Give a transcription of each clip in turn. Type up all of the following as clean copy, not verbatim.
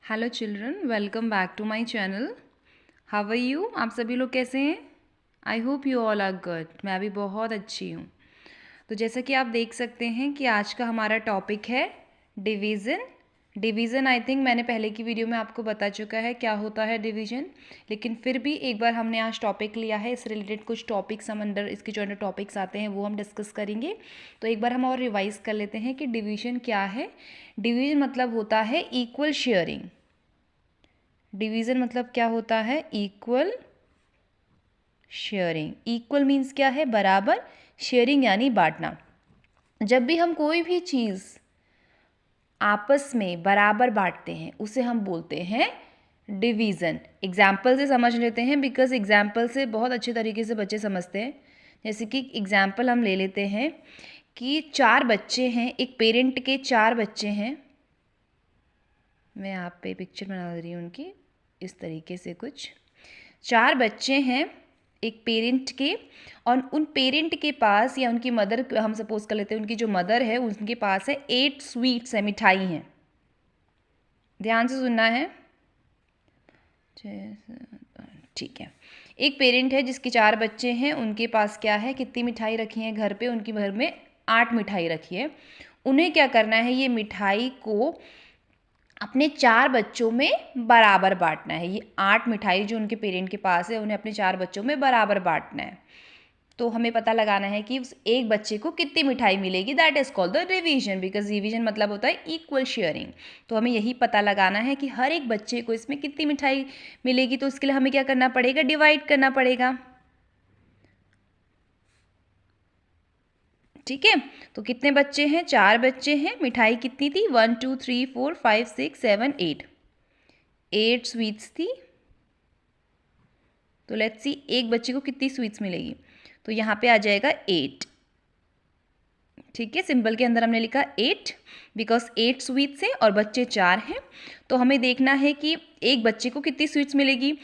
Hello children, welcome back to my channel. How are you? आप सभी लोग कैसे हैं? I hope you all are good. मैं भी बहुत अच्छी हूँ। तो जैसा कि आप देख सकते हैं कि आज का हमारा टॉपिक है डिवीज़न। डिवीज़न आई थिंक मैंने पहले की वीडियो में आपको बता चुका है क्या होता है डिवीज़न, लेकिन फिर भी एक बार हमने आज टॉपिक लिया है, इस रिलेटेड कुछ टॉपिक्स हम अंदर इसके जो अंदर टॉपिक्स आते हैं वो हम डिस्कस करेंगे। तो एक बार हम और रिवाइज कर लेते हैं कि डिवीज़न क्या है। डिवीज़न मतलब होता है इक्वल शेयरिंग। डिवीज़न मतलब क्या होता है? Equal sharing. इक्वल मीन्स क्या है? बराबर। शेयरिंग यानी बांटना। जब भी हम कोई भी चीज़ आपस में बराबर बांटते हैं उसे हम बोलते हैं डिवीज़न। एग्जाम्पल से समझ लेते हैं, बिकॉज एग्जाम्पल से बहुत अच्छे तरीके से बच्चे समझते हैं। जैसे कि एग्जाम्पल हम ले लेते हैं कि 4 बच्चे हैं, एक पेरेंट के 4 बच्चे हैं। मैं यहाँ पे पिक्चर बना रही हूँ उनकी इस तरीके से। कुछ 4 बच्चे हैं एक पेरेंट के, और उन पेरेंट के पास या उनकी मदर, हम सपोज कर लेते हैं उनकी जो मदर है उनके पास है 8 स्वीट्स है, मिठाई हैं। ध्यान से सुनना है। ठीक है। एक पेरेंट है जिसके 4 बच्चे हैं, उनके पास क्या है, कितनी मिठाई रखी है घर पे? उनके घर में 8 मिठाई रखी है। उन्हें क्या करना है, ये मिठाई को अपने 4 बच्चों में बराबर बांटना है। ये 8 मिठाई जो उनके पेरेंट के पास है उन्हें अपने 4 बच्चों में बराबर बांटना है। तो हमें पता लगाना है कि उस एक बच्चे को कितनी मिठाई मिलेगी। That is called the division, because division मतलब होता है इक्वल शेयरिंग। तो हमें यही पता लगाना है कि हर एक बच्चे को इसमें कितनी मिठाई मिलेगी। तो उसके लिए हमें क्या करना पड़ेगा? डिवाइड करना पड़ेगा। ठीक है। तो कितने बच्चे हैं? 4 बच्चे हैं। मिठाई कितनी थी? 1 2 3 4 5 6 7 8। 8 स्वीट्स थी। तो लेट्स सी एक बच्चे को कितनी स्वीट्स मिलेगी। तो यहाँ पे आ जाएगा 8। ठीक है, सिंबल के अंदर हमने लिखा 8, बिकॉज 8 स्वीट्स हैं और बच्चे 4 हैं। तो हमें देखना है कि एक बच्चे को कितनी स्वीट्स मिलेगी।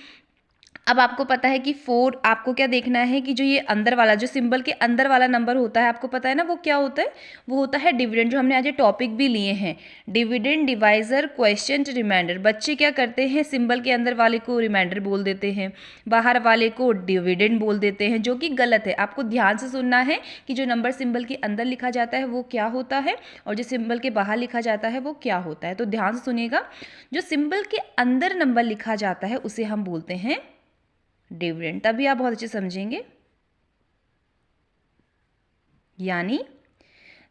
अब आपको पता है कि 4, आपको क्या देखना है कि जो ये अंदर वाला, जो सिंबल के अंदर वाला नंबर होता है, आपको पता है ना वो क्या होता है? वो होता है डिविडेंड, जो हमने आज ये टॉपिक भी लिए हैं। Dividend, divisor, question, remainder. बच्चे क्या करते हैं? सिंबल के अंदर वाले को रिमाइंडर बोल देते हैं, बाहर वाले को डिविडेंड बोल देते हैं, जो कि गलत है। आपको ध्यान से सुनना है कि जो नंबर सिंबल के अंदर लिखा जाता है वो क्या होता है, और जो सिंबल के बाहर लिखा जाता है वो क्या होता है। तो ध्यान से सुनिएगा। जो सिंबल के अंदर नंबर लिखा जाता है उसे हम बोलते हैं डिविडेंड। तभी आप बहुत अच्छे समझेंगे। यानी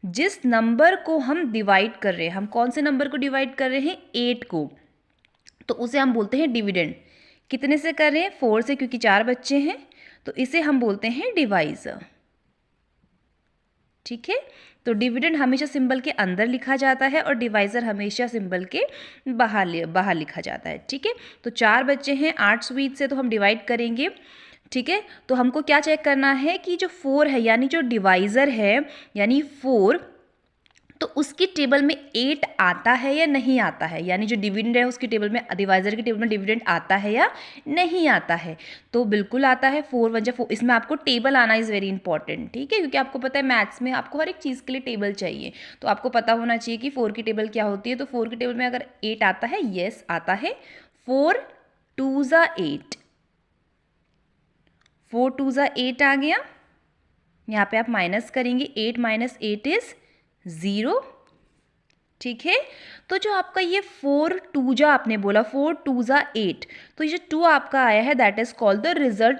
जिस नंबर को हम डिवाइड कर रहे हैं, हम कौन से नंबर को डिवाइड कर रहे हैं? 8 को, तो उसे हम बोलते हैं डिविडेंड। कितने से कर रहे हैं? 4 से, क्योंकि 4 बच्चे हैं, तो इसे हम बोलते हैं डिवाइजर। ठीक है। तो डिविडेंड हमेशा सिंबल के अंदर लिखा जाता है और डिवाइजर हमेशा सिंबल के बाहर लिखा जाता है। ठीक है। तो 4 बच्चे हैं, 8 स्वीट से, तो हम डिवाइड करेंगे। ठीक है। तो हमको क्या चेक करना है कि जो 4 है, यानी जो डिवाइजर है, यानी 4, तो उसकी टेबल में 8 आता है या नहीं आता है। यानी जो डिविडेंड है उसकी टेबल में, डिवाइजर की टेबल में डिविडेंड आता है या नहीं आता है। तो बिल्कुल आता है। 4 1 4। इसमें आपको टेबल आना इज़ वेरी इंपॉर्टेंट। ठीक है, क्योंकि आपको पता है मैथ्स में आपको हर एक चीज़ के लिए टेबल चाहिए। तो आपको पता होना चाहिए कि 4 की टेबल क्या होती है। तो 4 की टेबल में अगर 8 आता है, येस आता है। 4 2 ज़ा 8, 4 2 ज़ा 8 आ गया। यहाँ पे आप माइनस करेंगे, 8 माइनस 8 इज 0। ठीक है। तो जो आपका ये 4 2 जा, आपने बोला 4 2 ज़ा 8, तो ये जो 2 आपका आया है that is called the result,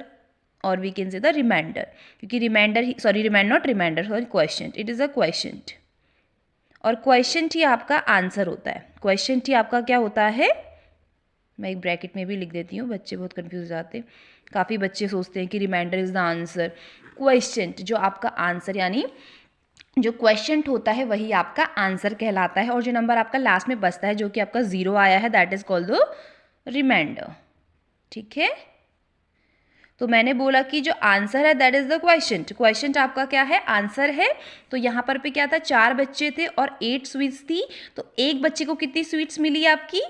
और we can say the reminder, क्योंकि reminder, sorry reminder not reminder, sorry question, it is a question. और क्वेश्चन ही आपका आंसर होता है। क्वेश्चन ही आपका क्या होता है? मैं एक ब्रैकेट में भी लिख देती हूँ, बच्चे बहुत कंफ्यूज हो जाते हैं। काफ़ी बच्चे सोचते हैं कि remainder is the answer. Question जो आपका आंसर, यानी जो क्वेश्चन होता है वही आपका आंसर कहलाता है। और जो नंबर आपका लास्ट में बचता है, जो कि आपका 0 आया है, that is called the remainder. ठीक है। तो मैंने बोला कि जो आंसर है that is the question. Question आपका क्या है? आंसर है। तो यहाँ पर पे क्या था? 4 बच्चे थे और 8 स्वीट्स थी। तो एक बच्चे को कितनी स्वीट्स मिली? आपकी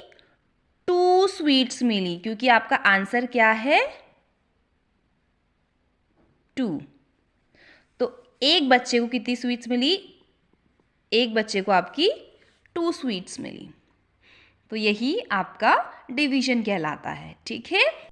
2 स्वीट्स मिली, क्योंकि आपका आंसर क्या है? 2। तो एक बच्चे को कितनी स्वीट्स मिली? एक बच्चे को आपकी 2 स्वीट्स मिली। तो यही आपका डिवीजन कहलाता है। ठीक है।